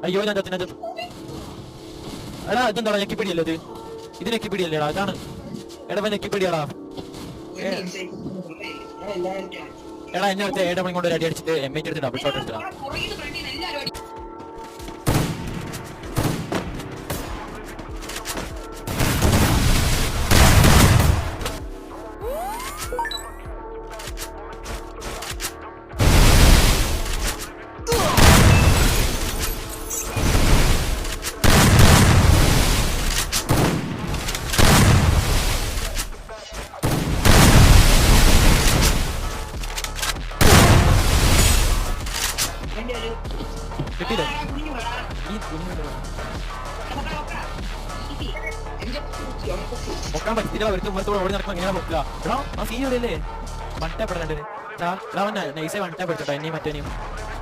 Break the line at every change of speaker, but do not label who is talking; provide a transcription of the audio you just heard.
അയ്യോ ഞാൻ ചത്തു. എടാ ഇതെന്താടാ ഞെക്കിപ്പിടിയല്ലേ ഇത്? ഇത് ഞെക്കിപ്പിടിയല്ലേടാ? ഇതാണ് എടാ ഞെക്കിപ്പിടിയാടാ. എടാ എന്നെ അടുത്ത് ഏടെ മണി കൊണ്ട് ഒരു അടി അടിച്ചിട്ട് M8 എടുത്ത് ഡബിൾ ഷോട്ട് എടുത്തടാ. കിട്ടിയില്ലേ? പൊക്കാൻ പറ്റില്ല. അവർക്ക് മുഖത്തോടെ ഓടി നടക്കുമ്പോൾ എങ്ങനെ പൊക്കുക? എടാ ആ സീൻ ഇവിടെയല്ലേ? വൺ ടാപ്പ് ഇടണ്ടേ? നൈസായി വൺ ടാപ്പ് എടുത്തോട്ടോ എന്നെയും മറ്റേനെയും.